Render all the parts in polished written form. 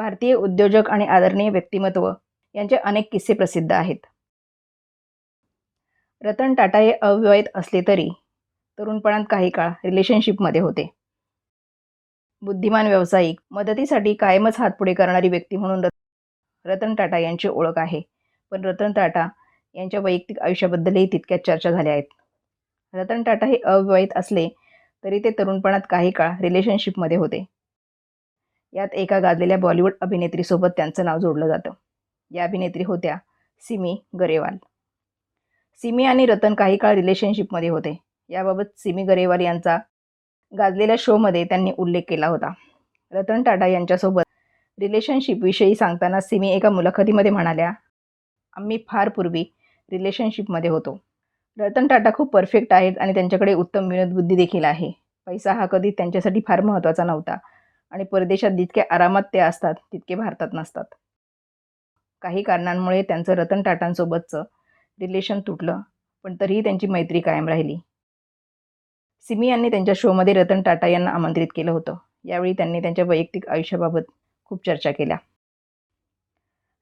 भारतीय उद्योजक आणि आदरणीय व्यक्तिमत्व यांचे अनेक किस्से प्रसिद्ध आहेत. रतन टाटा हे अविवाहित असले तरी तरुणपणात काही काळ रिलेशनशिपमध्ये होते. बुद्धिमान व्यावसायिक, मदतीसाठी कायमच हात पुढे करणारी व्यक्ती म्हणून रतन टाटा यांची ओळख आहे. पण रतन टाटा यांच्या वैयक्तिक आयुष्याबद्दलही तितक्याच चर्चा झाल्या आहेत. रतन टाटा हे अविवाहित असले तरी ते तरुणपणात काही काळ रिलेशनशिपमध्ये होते. यात एका गाजलेल्या बॉलिवूड अभिनेत्रीसोबत त्यांचं नाव जोडलं जातं. या अभिनेत्री होत्या सिमी गरेवाल. सिमी आणि रतन काही काळ रिलेशनशिपमध्ये होते. याबाबत सिमी गरेवाल यांचा गाजलेल्या शोमध्ये त्यांनी उल्लेख केला होता. रतन टाटा यांच्यासोबत रिलेशनशिपविषयी सांगताना सिमी एका मुलाखतीमध्ये म्हणाल्या, आम्ही फार पूर्वी रिलेशनशिपमध्ये होतो. रतन टाटा खूप परफेक्ट आहेत आणि त्यांच्याकडे उत्तम विनोदबुद्धी देखील आहे. पैसा हा कधी त्यांच्यासाठी फार महत्त्वाचा नव्हता आणि परदेशात जितके आरामात ते असतात तितके भारतात नसतात. काही कारणांमुळे त्यांचं रतन टाटांसोबतचं रिलेशन तुटलं, पण तरीही त्यांची मैत्री कायम राहिली. सिमी यांनी त्यांच्या शोमध्ये रतन टाटा यांना आमंत्रित केलं होतं. यावेळी त्यांनी त्यांच्या वैयक्तिक आयुष्याबाबत खूप चर्चा केल्या.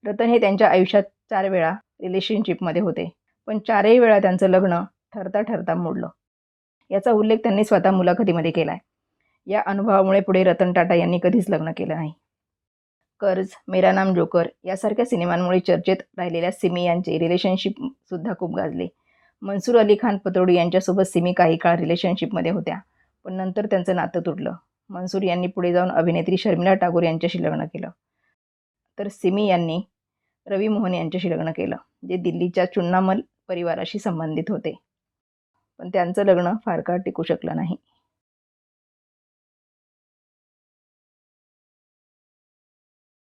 रतन हे त्यांच्या आयुष्यात 4 वेळा रिलेशनशिपमध्ये होते, पण 4ही वेळा त्यांचं लग्न ठरता मोडलं. याचा उल्लेख त्यांनी स्वतः मुलाखतीमध्ये केला आहे. या अनुभवामुळे पुढे रतन टाटा यांनी कधीच लग्न केलं नाही. कर्ज, मेरा नाम जोकर यासारख्या सिनेमांमुळे चर्चेत राहिलेल्या सिमी यांचे रिलेशनशिपसुद्धा खूप गाजले. मनसूर अली खान पतौडी यांच्यासोबत सिमी काही काळ रिलेशनशिपमध्ये होत्या, पण नंतर त्यांचं नातं तुटलं. मनसूर यांनी पुढे जाऊन अभिनेत्री शर्मिला टागोर यांच्याशी लग्न केलं. तर सिमी यांनी रवी मोहन यांच्याशी लग्न केलं, जे दिल्लीच्या चुन्नामल परिवाराशी संबंधित होते. पण त्यांचं लग्न फार काळ टिकू शकलं नाही.